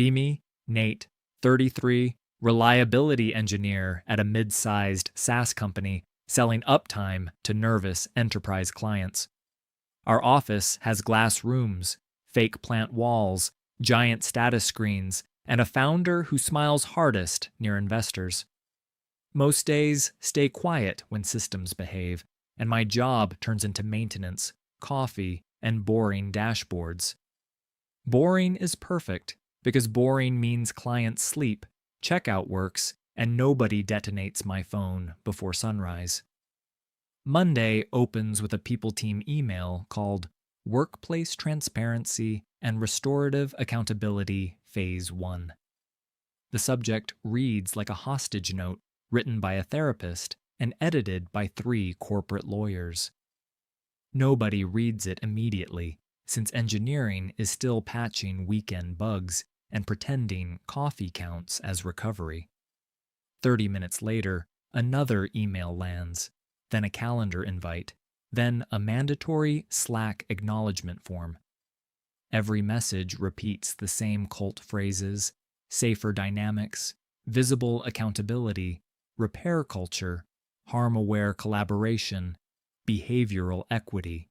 Be Nate, 33, reliability engineer at a mid-sized SaaS company selling uptime to nervous enterprise clients. Our office has glass rooms, fake plant walls, giant status screens, and a founder who smiles hardest near investors. Most days stay quiet when systems behave, and my job turns into maintenance, coffee, and boring dashboards. Boring is perfect because boring means clients sleep, checkout works, and nobody detonates my phone before sunrise. Monday opens with a people team email called Workplace Transparency and Restorative Accountability Phase 1. The subject reads like a hostage note written by a therapist and edited by 3 corporate lawyers. Nobody reads it immediately, since engineering is still patching weekend bugs and pretending coffee counts as recovery. 30 minutes later, another email lands, then a calendar invite, then a mandatory Slack acknowledgement form. Every message repeats the same cult phrases: safer dynamics, visible accountability, repair culture, harm-aware collaboration, behavioral equity.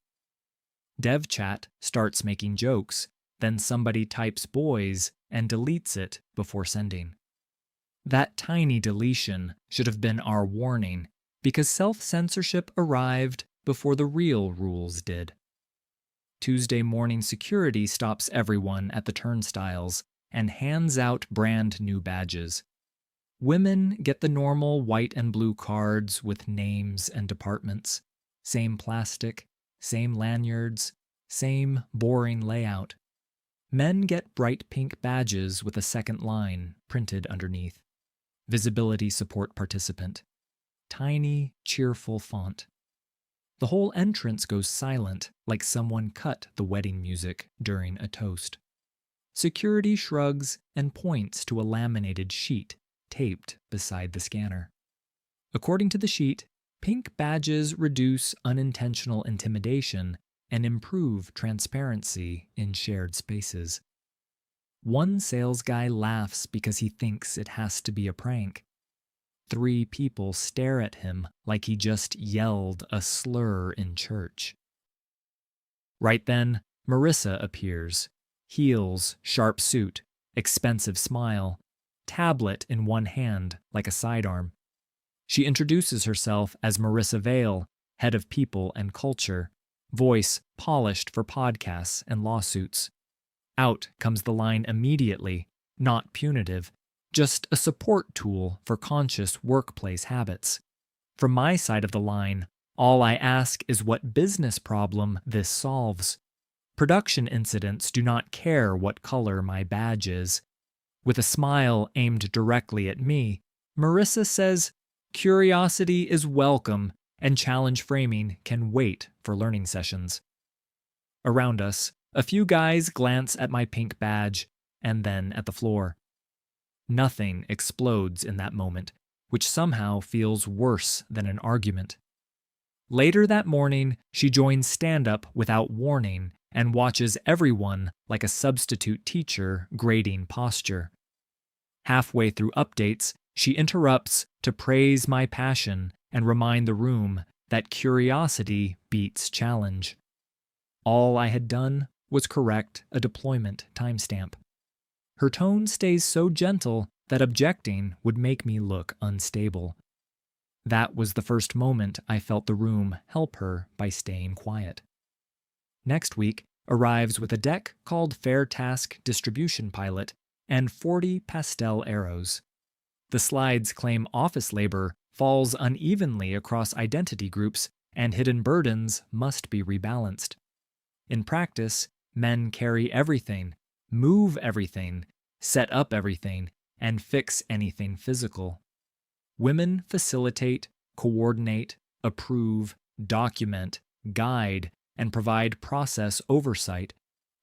Dev chat starts making jokes, then somebody types boys and deletes it before sending. That tiny deletion should have been our warning, because self-censorship arrived before the real rules did. Tuesday morning security stops everyone at the turnstiles and hands out brand new badges. Women get the normal white and blue cards with names and departments. Same plastic, same lanyards, same boring layout. Men get bright pink badges with a second line printed underneath. Visibility support participant. Tiny, cheerful font. The whole entrance goes silent, like someone cut the wedding music during a toast. Security shrugs and points to a laminated sheet taped beside the scanner. According to the sheet, pink badges reduce unintentional intimidation and improve transparency in shared spaces. One sales guy laughs because he thinks it has to be a prank. 3 people stare at him like he just yelled a slur in church. Right then, Marissa appears. Heels, sharp suit, expensive smile, tablet in one hand like a sidearm. She introduces herself as Marissa Vale, head of people and culture, voice polished for podcasts and lawsuits. Out comes the line immediately, not punitive, just a support tool for conscious workplace habits. From my side of the line, all I ask is what business problem this solves. Production incidents do not care what color my badge is. With a smile aimed directly at me, Marissa says, curiosity is welcome and challenge framing can wait for learning sessions. Around us, a few guys glance at my pink badge and then at the floor. Nothing explodes in that moment, which somehow feels worse than an argument. Later that morning, she joins stand-up without warning and watches everyone like a substitute teacher grading posture. Halfway through updates, she interrupts to praise my passion and remind the room that curiosity beats challenge. All I had done was correct a deployment timestamp. Her tone stays so gentle that objecting would make me look unstable. That was the first moment I felt the room help her by staying quiet. Next week arrives with a deck called Fair Task Distribution Pilot and 40 pastel arrows. The slides claim office labor falls unevenly across identity groups and hidden burdens must be rebalanced. In practice, men carry everything, move everything, set up everything, and fix anything physical. Women facilitate, coordinate, approve, document, guide, and provide process oversight,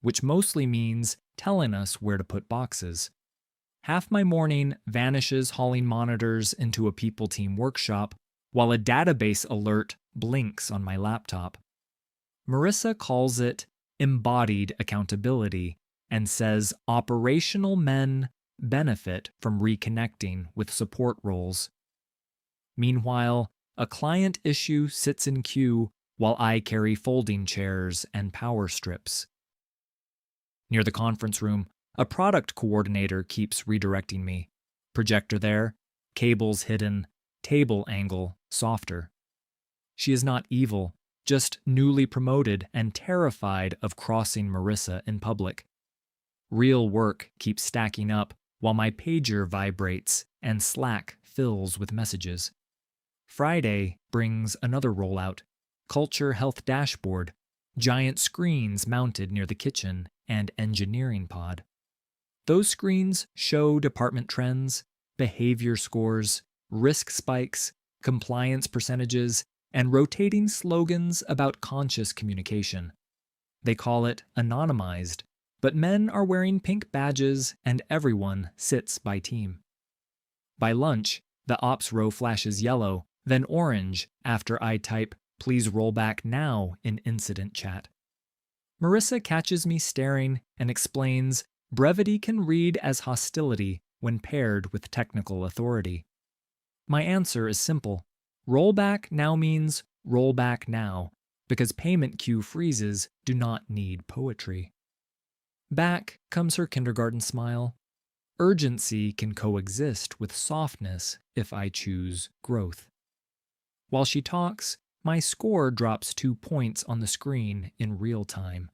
which mostly means telling us where to put boxes. Half my morning vanishes hauling monitors into a people team workshop, while a database alert blinks on my laptop. Marissa calls it embodied accountability, and says operational men benefit from reconnecting with support roles. Meanwhile, a client issue sits in queue while I carry folding chairs and power strips. Near the conference room, a product coordinator keeps redirecting me. Projector there, cables hidden, table angle softer. She is not evil, just newly promoted and terrified of crossing Marissa in public. Real work keeps stacking up while my pager vibrates and Slack fills with messages. Friday brings another rollout, culture health dashboard, giant screens mounted near the kitchen, and engineering pod. Those screens show department trends, behavior scores, risk spikes, compliance percentages, and rotating slogans about conscious communication. They call it anonymized, but men are wearing pink badges and everyone sits by team. By lunch, the ops row flashes yellow, then orange after I type, "Please roll back now" in incident chat. Marissa catches me staring and explains brevity can read as hostility when paired with technical authority. My answer is simple. Rollback now means roll back now, because payment queue freezes do not need poetry. Back comes her kindergarten smile. Urgency can coexist with softness if I choose growth. While she talks, my score drops 2 points on the screen in real time.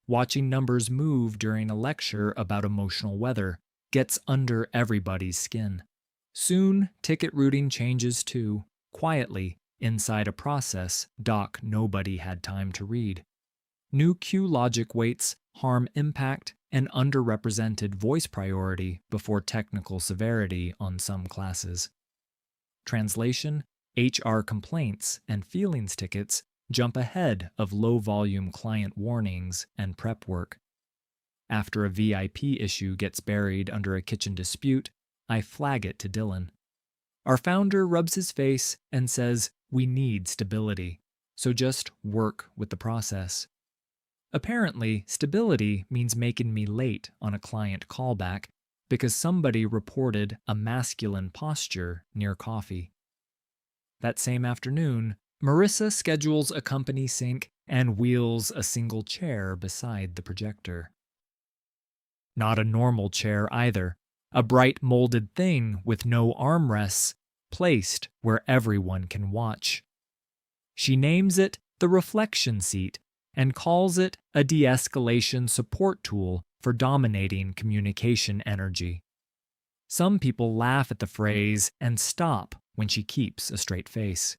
Watching numbers move during a lecture about emotional weather gets under everybody's skin. Soon, ticket routing changes too, quietly, inside a process doc nobody had time to read. New queue logic weights harm impact and underrepresented voice priority before technical severity on some classes. Translation: HR complaints and feelings tickets jump ahead of low-volume client warnings and prep work. After a VIP issue gets buried under a kitchen dispute, I flag it to Dylan. Our founder rubs his face and says, "We need stability, so just work with the process." Apparently, stability means making me late on a client callback because somebody reported a masculine posture near coffee. That same afternoon, Marissa schedules a company sync and wheels a single chair beside the projector. Not a normal chair either, a bright molded thing with no armrests placed where everyone can watch. She names it the reflection seat and calls it a de-escalation support tool for dominating communication energy. Some people laugh at the phrase and stop when she keeps a straight face.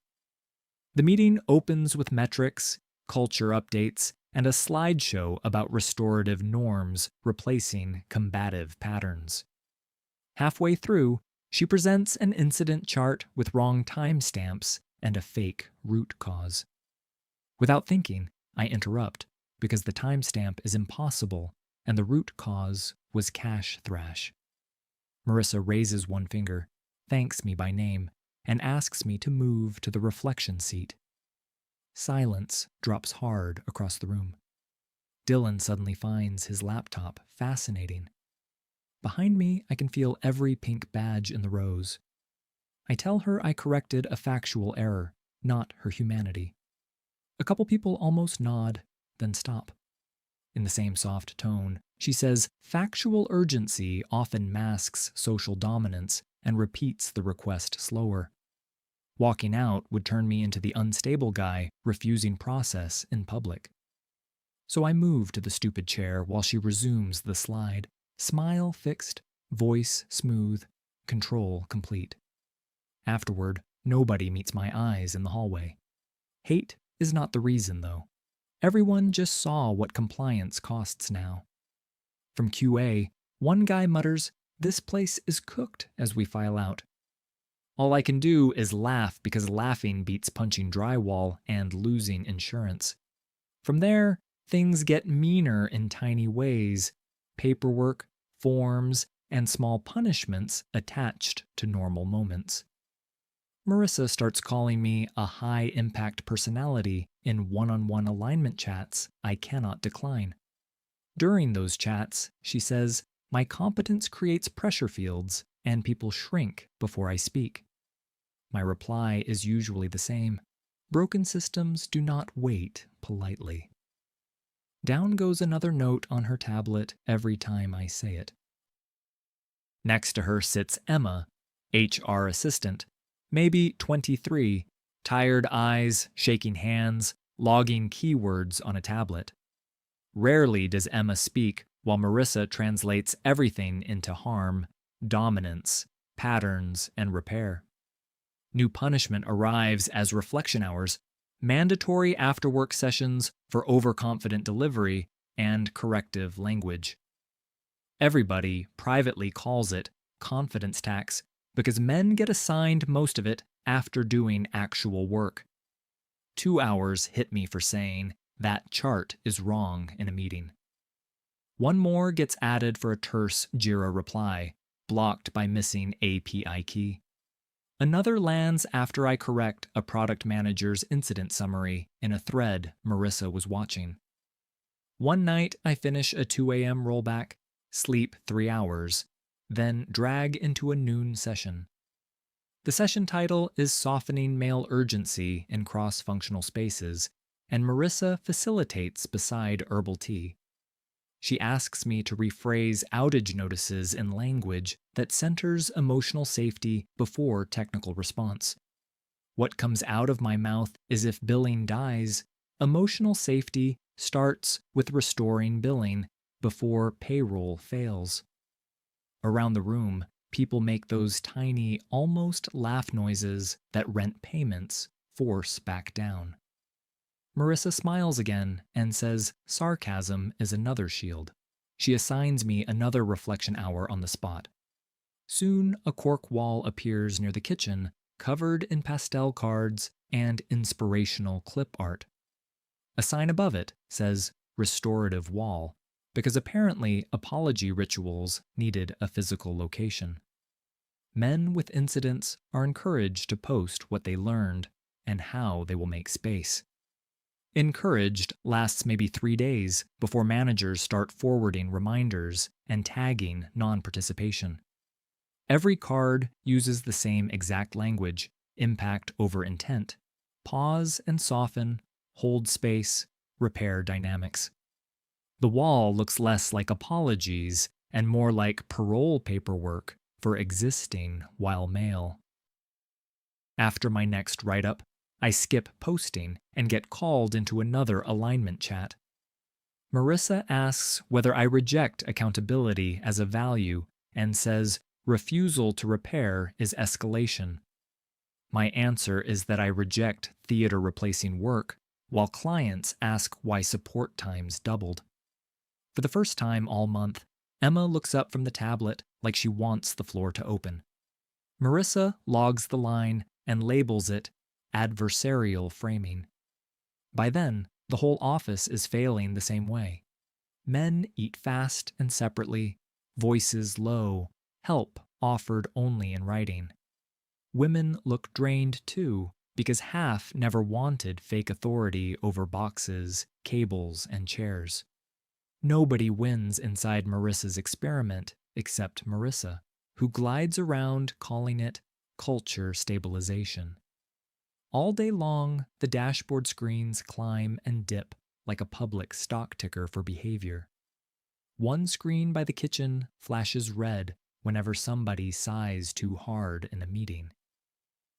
The meeting opens with metrics, culture updates, and a slideshow about restorative norms replacing combative patterns. Halfway through, she presents an incident chart with wrong timestamps and a fake root cause. Without thinking, I interrupt because the timestamp is impossible and the root cause was cash thrash. Marissa raises one finger, thanks me by name, and asks me to move to the reflection seat. Silence drops hard across the room. Dylan suddenly finds his laptop fascinating. Behind me, I can feel every pink badge in the rows. I tell her I corrected a factual error, not her humanity. A couple people almost nod, then stop. In the same soft tone, she says factual urgency often masks social dominance and repeats the request slower. Walking out would turn me into the unstable guy refusing process in public. So I move to the stupid chair while she resumes the slide. Smile fixed, voice smooth, control complete. Afterward, nobody meets my eyes in the hallway. Hate is not the reason, though. Everyone just saw what compliance costs now. From QA, one guy mutters, "This place is cooked," as we file out. All I can do is laugh because laughing beats punching drywall and losing insurance. From there, things get meaner in tiny ways. Paperwork, forms, and small punishments attached to normal moments. Marissa starts calling me a high-impact personality in one-on-one alignment chats I cannot decline. During those chats, she says, my competence creates pressure fields, and people shrink before I speak. My reply is usually the same. Broken systems do not wait politely. Down goes another note on her tablet every time I say it. Next to her sits Emma, HR assistant, maybe 23, tired eyes, shaking hands, logging keywords on a tablet. Rarely does Emma speak while Marissa translates everything into harm, dominance, patterns, and repair. New punishment arrives as reflection hours, mandatory after-work sessions for overconfident delivery, and corrective language. Everybody privately calls it confidence tax because men get assigned most of it after doing actual work. 2 hours hit me for saying that chart is wrong in a meeting. One more gets added for a terse JIRA reply, blocked by missing API key. Another lands after I correct a product manager's incident summary in a thread Marissa was watching. One night I finish a 2 a.m. rollback, sleep 3 hours, then drag into a noon session. The session title is Softening Male Urgency in Cross-Functional Spaces, and Marissa facilitates beside herbal tea. She asks me to rephrase outage notices in language that centers emotional safety before technical response. What comes out of my mouth is if billing dies, emotional safety starts with restoring billing before payroll fails. Around the room, people make those tiny, almost laugh noises that rent payments force back down. Marissa smiles again and says sarcasm is another shield. She assigns me another reflection hour on the spot. Soon, a cork wall appears near the kitchen, covered in pastel cards and inspirational clip art. A sign above it says restorative wall, because apparently apology rituals needed a physical location. Men with incidents are encouraged to post what they learned and how they will make space. Encouraged lasts maybe 3 days before managers start forwarding reminders and tagging non-participation. Every card uses the same exact language, impact over intent, pause and soften, hold space, repair dynamics. The wall looks less like apologies and more like parole paperwork for existing while male. After my next write-up, I skip posting and get called into another alignment chat. Marissa asks whether I reject accountability as a value and says refusal to repair is escalation. My answer is that I reject theater replacing work, while clients ask why support times doubled. For the first time all month, Emma looks up from the tablet like she wants the floor to open. Marissa logs the line and labels it adversarial framing. By then, the whole office is failing the same way. Men eat fast and separately, voices low, help offered only in writing. Women look drained too, because half never wanted fake authority over boxes, cables, and chairs. Nobody wins inside Marissa's experiment except Marissa, who glides around calling it culture stabilization. All day long, the dashboard screens climb and dip like a public stock ticker for behavior. One screen by the kitchen flashes red whenever somebody sighs too hard in a meeting.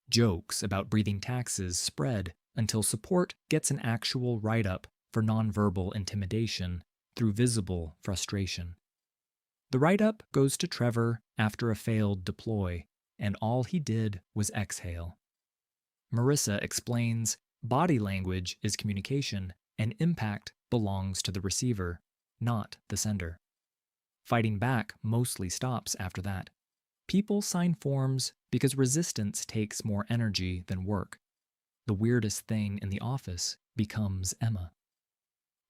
Jokes about breathing taxes spread until support gets an actual write-up for nonverbal intimidation through visible frustration. The write-up goes to Trevor after a failed deploy, and all he did was exhale. Marissa explains body language is communication, and impact belongs to the receiver, not the sender. Fighting back mostly stops after that. People sign forms because resistance takes more energy than work. The weirdest thing in the office becomes Emma.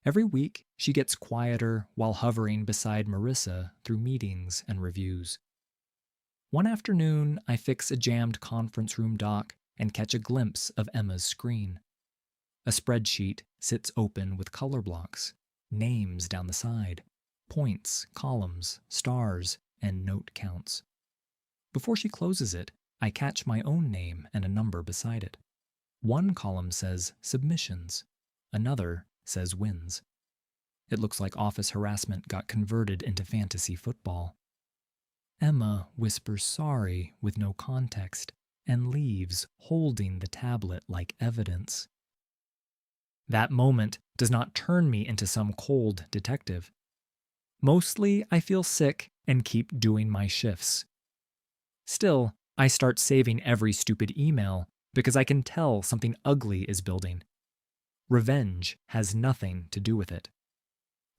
Every week, she gets quieter while hovering beside Marissa through meetings and reviews. One afternoon, I fix a jammed conference room dock and catch a glimpse of Emma's screen. A spreadsheet sits open with color blocks, names down the side, points, columns, stars, and note counts. Before she closes it, I catch my own name and a number beside it. One column says submissions, another says wins. It looks like office harassment got converted into fantasy football. Emma whispers sorry with no context and leaves holding the tablet like evidence. That moment does not turn me into some cold detective. Mostly, I feel sick and keep doing my shifts. Still, I start saving every stupid email because I can tell something ugly is building. Revenge has nothing to do with it.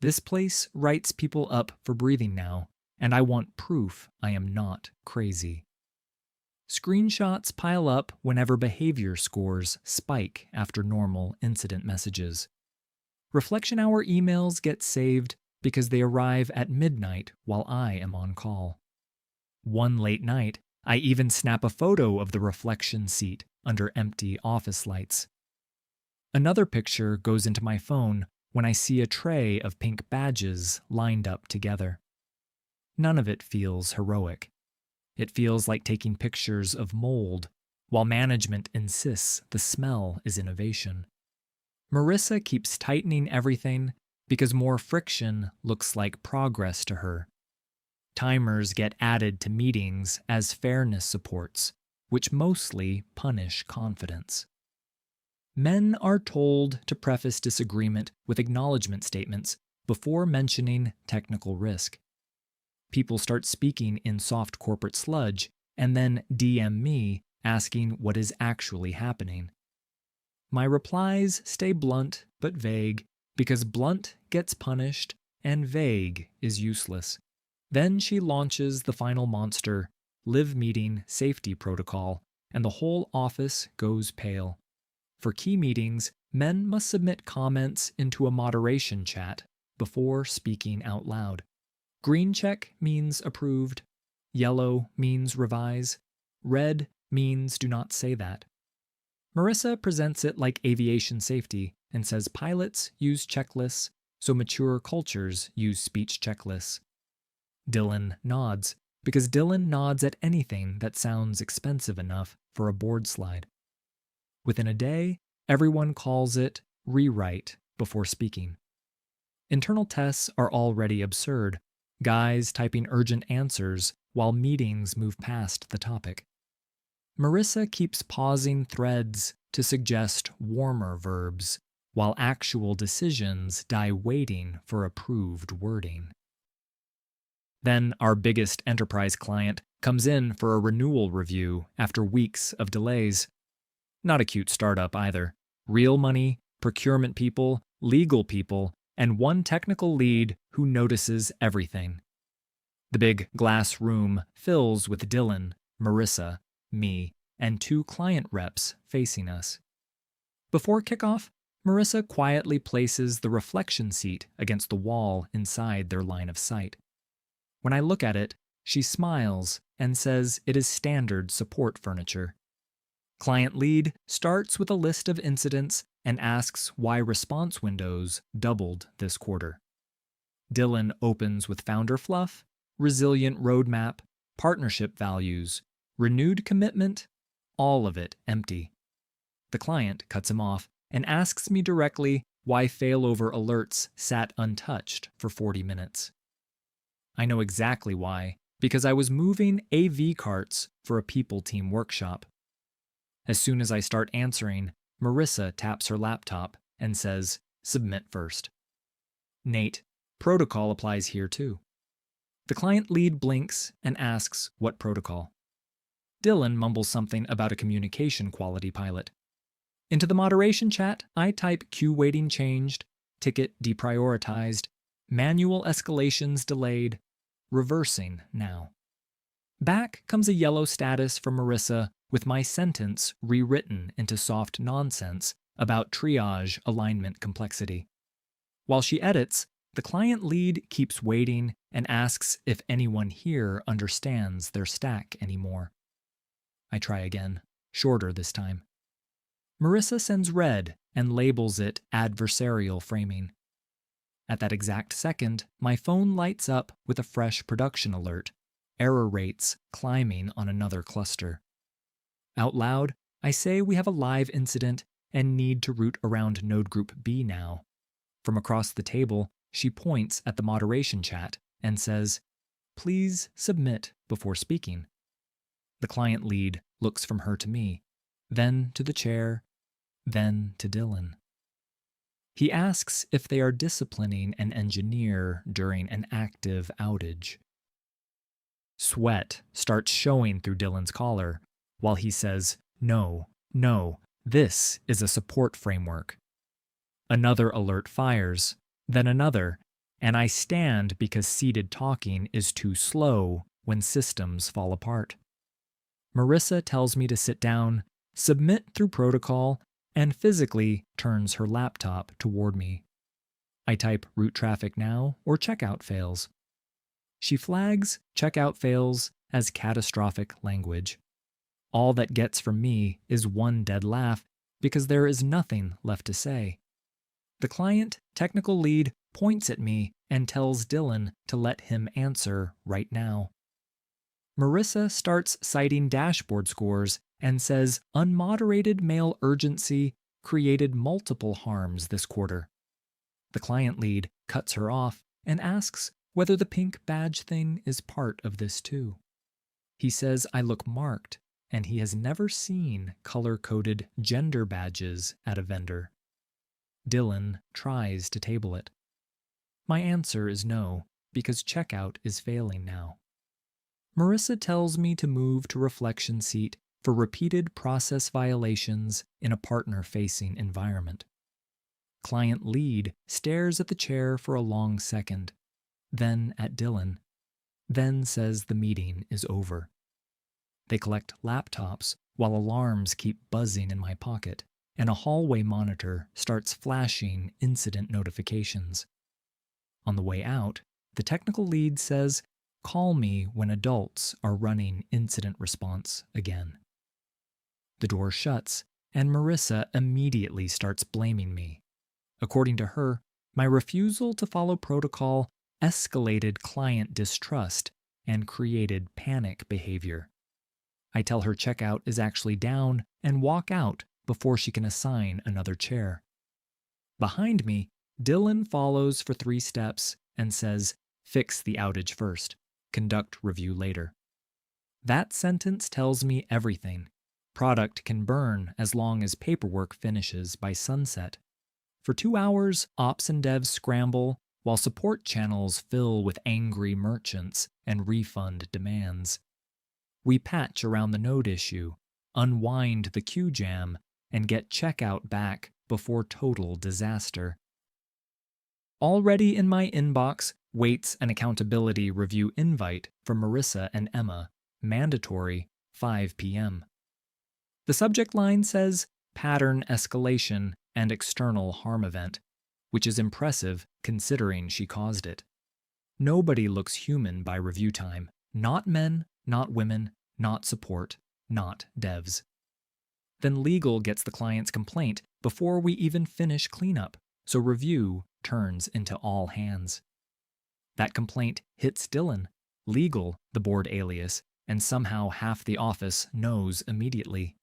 This place writes people up for breathing now, and I want proof I am not crazy. Screenshots pile up whenever behavior scores spike after normal incident messages. Reflection hour emails get saved because they arrive at midnight while I am on call. One late night, I even snap a photo of the reflection seat under empty office lights. Another picture goes into my phone when I see a tray of pink badges lined up together. None of it feels heroic. It feels like taking pictures of mold, while management insists the smell is innovation. Marissa keeps tightening everything because more friction looks like progress to her. Timers get added to meetings as fairness supports, which mostly punish confidence. Men are told to preface disagreement with acknowledgement statements before mentioning technical risk. People start speaking in soft corporate sludge and then DM me asking what is actually happening. My replies stay blunt but vague because blunt gets punished and vague is useless. Then she launches the final monster, live meeting safety protocol, and the whole office goes pale. For key meetings, men must submit comments into a moderation chat before speaking out loud. Green check means approved. Yellow means revise. Red means do not say that. Marissa presents it like aviation safety and says pilots use checklists, so mature cultures use speech checklists. Dylan nods, because Dylan nods at anything that sounds expensive enough for a board slide. Within a day, everyone calls it rewrite before speaking. Internal tests are already absurd, guys typing urgent answers while meetings move past the topic. Marissa keeps pausing threads to suggest warmer verbs, while actual decisions die waiting for approved wording. Then our biggest enterprise client comes in for a renewal review after weeks of delays. Not a cute startup either. Real money, procurement people, legal people, and one technical lead who notices everything. The big glass room fills with Dylan, Marissa, me, and 2 client reps facing us. Before kickoff, Marissa quietly places the reflection seat against the wall inside their line of sight. When I look at it, she smiles and says it is standard support furniture. Client lead starts with a list of incidents and asks why response windows doubled this quarter. Dylan opens with founder fluff, resilient roadmap, partnership values, renewed commitment, all of it empty. The client cuts him off and asks me directly why failover alerts sat untouched for 40 minutes. I know exactly why, because I was moving AV carts for a people team workshop. As soon as I start answering, Marissa taps her laptop and says, "Submit first." Nate, protocol applies here too. The client lead blinks and asks what protocol. Dylan mumbles something about a communication quality pilot. Into the moderation chat, I type queue waiting changed, ticket deprioritized, manual escalations delayed, reversing now. Back comes a yellow status from Marissa with my sentence rewritten into soft nonsense about triage alignment complexity. While she edits, the client lead keeps waiting and asks if anyone here understands their stack anymore. I try again, shorter this time. Marissa sends red and labels it adversarial framing. At that exact second, my phone lights up with a fresh production alert, error rates climbing on another cluster. Out loud, I say we have a live incident and need to route around node group B now. From across the table, she points at the moderation chat and says, "Please submit before speaking." The client lead looks from her to me, then to the chair, then to Dylan. He asks if they are disciplining an engineer during an active outage. Sweat starts showing through Dylan's collar while he says, "No, this is a support framework." Another alert fires, then another, and I stand because seated talking is too slow when systems fall apart. Marissa tells me to sit down, submit through protocol, and physically turns her laptop toward me. I type route traffic now or checkout fails. She flags checkout fails as catastrophic language. All that gets from me is one dead laugh because there is nothing left to say. The client technical lead points at me and tells Dylan to let him answer right now. Marissa starts citing dashboard scores and says unmoderated mail urgency created multiple harms this quarter. The client lead cuts her off and asks whether the pink badge thing is part of this too. He says I look marked, and he has never seen color-coded gender badges at a vendor. Dylan tries to table it. My answer is no, because checkout is failing now. Marissa tells me to move to reflection seat for repeated process violations in a partner-facing environment. Client lead stares at the chair for a long second, then at Dylan, then says the meeting is over. They collect laptops while alarms keep buzzing in my pocket, and a hallway monitor starts flashing incident notifications. On the way out, the technical lead says, "Call me when adults are running incident response again." The door shuts, and Marissa immediately starts blaming me. According to her, my refusal to follow protocol escalated client distrust and created panic behavior. I tell her checkout is actually down and walk out before she can assign another chair. Behind me, Dylan follows for 3 steps and says, "Fix the outage first. Conduct review later." That sentence tells me everything. Product can burn as long as paperwork finishes by sunset. For 2 hours, ops and devs scramble while support channels fill with angry merchants and refund demands. We patch around the node issue, unwind the queue jam, and get checkout back before total disaster. Already in my inbox waits an accountability review invite from Marissa and Emma, mandatory 5 p.m. The subject line says pattern escalation and external harm event, which is impressive considering she caused it. Nobody looks human by review time. Not men, not women, not support, not devs. Then legal gets the client's complaint before we even finish cleanup, so review turns into all hands. That complaint hits Dylan, legal, the board alias, and somehow half the office knows immediately.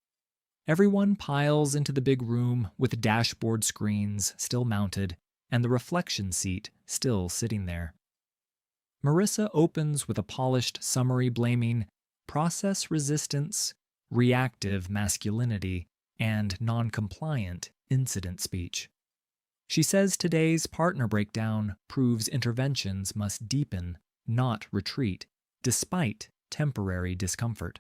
Everyone piles into the big room with dashboard screens still mounted and the reflection seat still sitting there. Marissa opens with a polished summary blaming process resistance, reactive masculinity, and non-compliant incident speech. She says today's partner breakdown proves interventions must deepen, not retreat, despite temporary discomfort.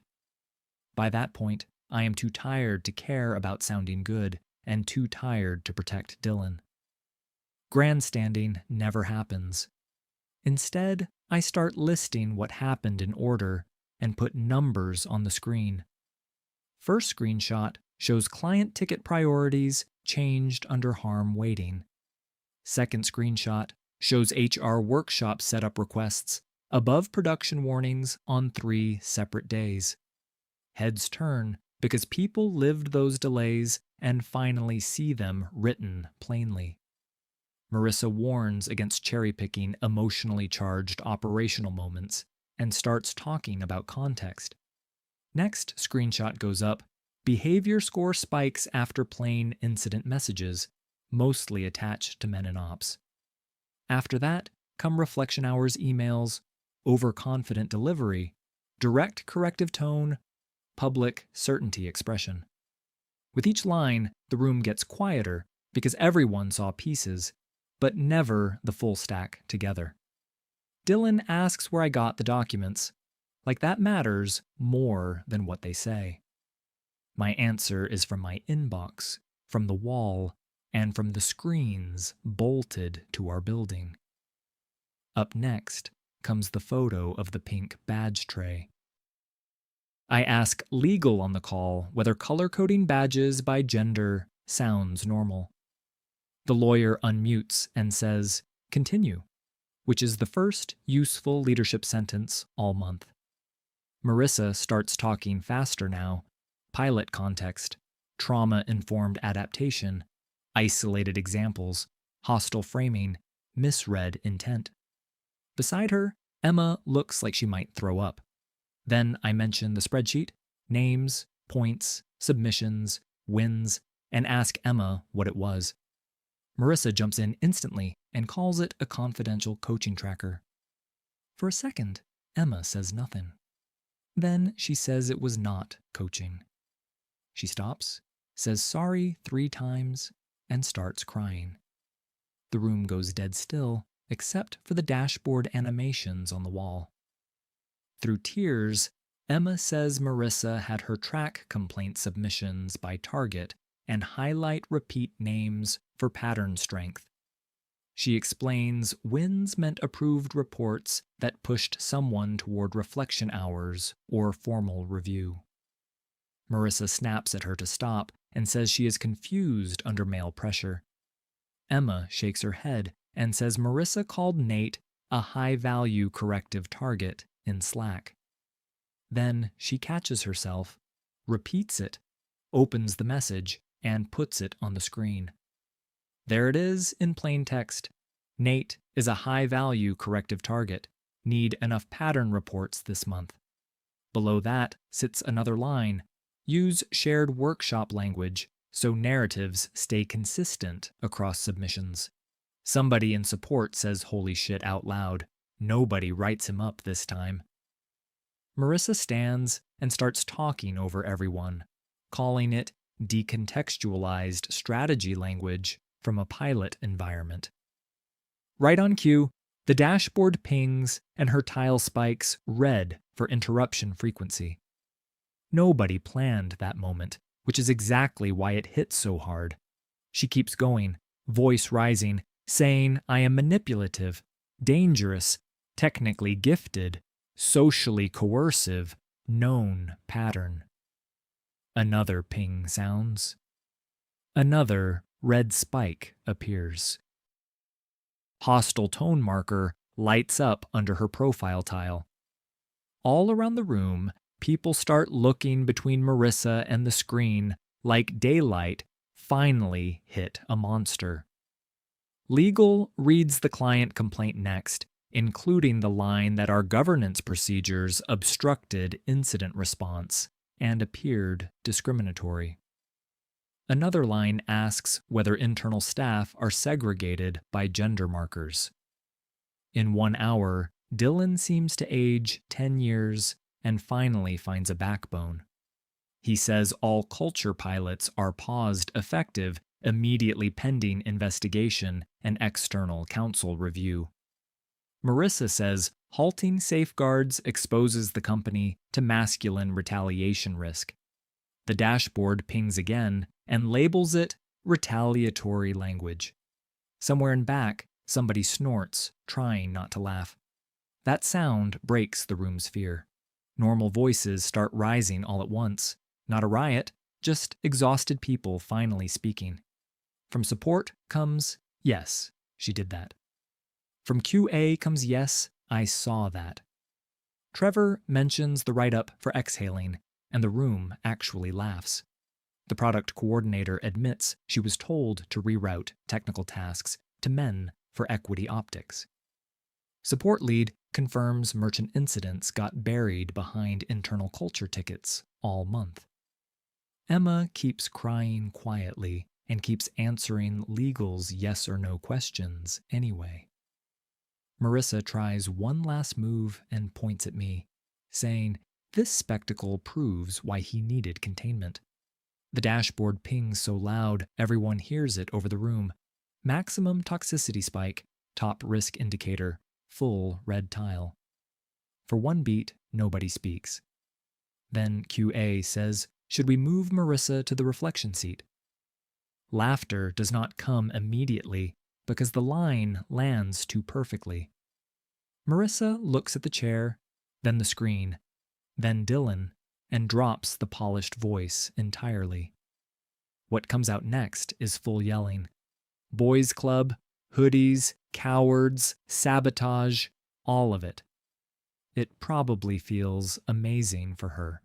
By that point, I am too tired to care about sounding good and too tired to protect Dylan. Grandstanding never happens. Instead, I start listing what happened in order and put numbers on the screen. First screenshot shows client ticket priorities changed under harm waiting. Second screenshot shows HR workshop setup requests above production warnings on 3 separate days. Heads turn because people lived those delays and finally see them written plainly. Marissa warns against cherry-picking emotionally charged operational moments and starts talking about context. Next screenshot goes up. Behavior score spikes after plain incident messages, mostly attached to men in ops. After that come reflection hours emails, overconfident delivery, direct corrective tone, public certainty expression. With each line, the room gets quieter because everyone saw pieces, but never the full stack together. Dylan asks where I got the documents, like that matters more than what they say. My answer is from my inbox, from the wall, and from the screens bolted to our building. Up next comes the photo of the pink badge tray. I ask legal on the call whether color-coding badges by gender sounds normal. The lawyer unmutes and says, "Continue," which is the first useful leadership sentence all month. Marissa starts talking faster now. Pilot context, trauma-informed adaptation, isolated examples, hostile framing, misread intent. Beside her, Emma looks like she might throw up. Then I mention the spreadsheet, names, points, submissions, wins, and ask Emma what it was. Marissa jumps in instantly and calls it a confidential coaching tracker. For a second, Emma says nothing. Then she says it was not coaching. She stops, says sorry 3 times, and starts crying. The room goes dead still, except for the dashboard animations on the wall. Through tears, Emma says Marissa had her track complaint submissions by target and highlight repeat names for pattern strength. She explains wins meant approved reports that pushed someone toward reflection hours or formal review. Marissa snaps at her to stop and says she is confused under male pressure. Emma shakes her head and says Marissa called Nate a high-value corrective target in Slack. Then she catches herself, repeats it, opens the message, and puts it on the screen. There it is in plain text. Nate is a high-value corrective target. Need enough pattern reports this month. Below that sits another line. Use shared workshop language so narratives stay consistent across submissions. Somebody in support says holy shit out loud. Nobody writes him up this time. Marissa stands and starts talking over everyone, calling it decontextualized strategy language from a pilot environment. Right on cue, the dashboard pings and her tile spikes red for interruption frequency. Nobody planned that moment, which is exactly why it hit so hard. She keeps going, voice rising, saying I am manipulative, dangerous, technically gifted, socially coercive, known pattern. Another ping sounds. Another red spike appears. Hostile tone marker lights up under her profile tile. All around the room, people start looking between Marissa and the screen like daylight finally hit a monster. Legal reads the client complaint next, including the line that our governance procedures obstructed incident response and appeared discriminatory. Another line asks whether internal staff are segregated by gender markers. In 1 hour, Dylan seems to age 10 years and finally finds a backbone. He says all culture pilots are paused effective immediately pending investigation and external counsel review. Marissa says halting safeguards exposes the company to masculine retaliation risk. The dashboard pings again and labels it retaliatory language. Somewhere in back, somebody snorts, trying not to laugh. That sound breaks the room's fear. Normal voices start rising all at once. Not a riot, just exhausted people finally speaking. From support comes, yes, she did that. From QA comes, yes, I saw that. Trevor mentions the write-up for exhaling, and the room actually laughs. The product coordinator admits she was told to reroute technical tasks to men for equity optics. Support lead confirms merchant incidents got buried behind internal culture tickets all month. Emma keeps crying quietly and keeps answering legal's yes or no questions anyway. Marissa tries one last move and points at me, saying this spectacle proves why he needed containment. The dashboard pings so loud everyone hears it over the room. Maximum toxicity spike, top risk indicator, full red tile. For one beat, nobody speaks. Then QA says, should we move Marissa to the reflection seat? Laughter does not come immediately because the line lands too perfectly. Marissa looks at the chair, then the screen, then Dylan, and drops the polished voice entirely. What comes out next is full yelling. Boys Club, hoodies, cowards, sabotage, all of it. It probably feels amazing for her.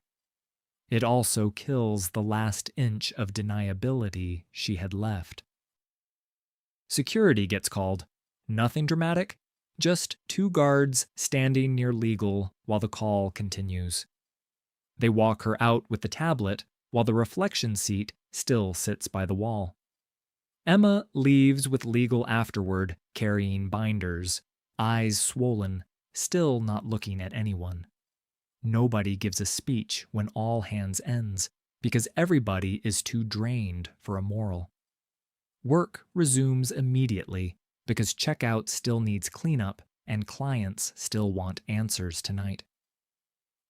It also kills the last inch of deniability she had left. Security gets called. Nothing dramatic, just 2 guards standing near legal while the call continues. They walk her out with the tablet while the reflection seat still sits by the wall. Emma leaves with legal afterward, carrying binders, eyes swollen, still not looking at anyone. Nobody gives a speech when all hands ends because everybody is too drained for a moral. Work resumes immediately because checkout still needs cleanup and clients still want answers tonight.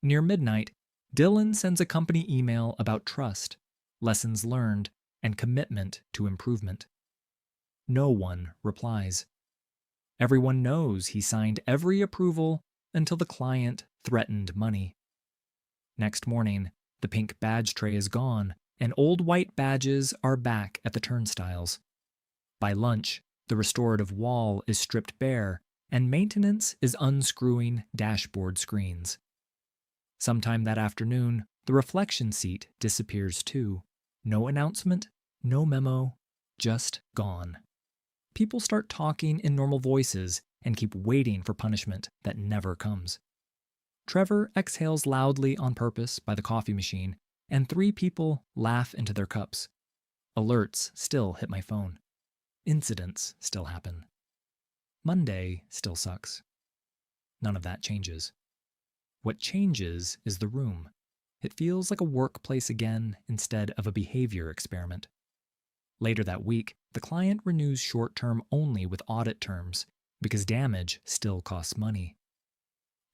Near midnight, Dylan sends a company email about trust, lessons learned, and commitment to improvement. No one replies. Everyone knows he signed every approval until the client threatened money. Next morning, the pink badge tray is gone, and old white badges are back at the turnstiles. By lunch, the restorative wall is stripped bare, and maintenance is unscrewing dashboard screens. Sometime that afternoon, the reflection seat disappears too. No announcement, no memo, just gone. People start talking in normal voices and keep waiting for punishment that never comes. Trevor exhales loudly on purpose by the coffee machine, and 3 people laugh into their cups. Alerts still hit my phone. Incidents still happen. Monday still sucks. None of that changes. What changes is the room. It feels like a workplace again instead of a behavior experiment. Later that week, the client renews short-term only with audit terms because damage still costs money.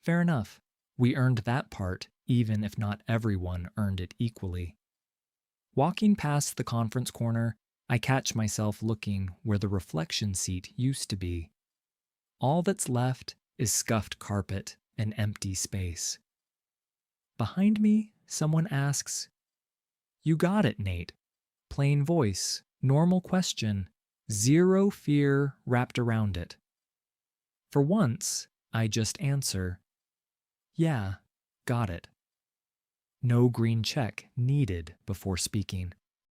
Fair enough. We earned that part, even if not everyone earned it equally. Walking past the conference corner, I catch myself looking where the reflection seat used to be. All that's left is scuffed carpet and empty space. Behind me, someone asks, "You got it, Nate." Plain voice, normal question, zero fear wrapped around it. For once, I just answer, "Yeah, got it." No green check needed before speaking.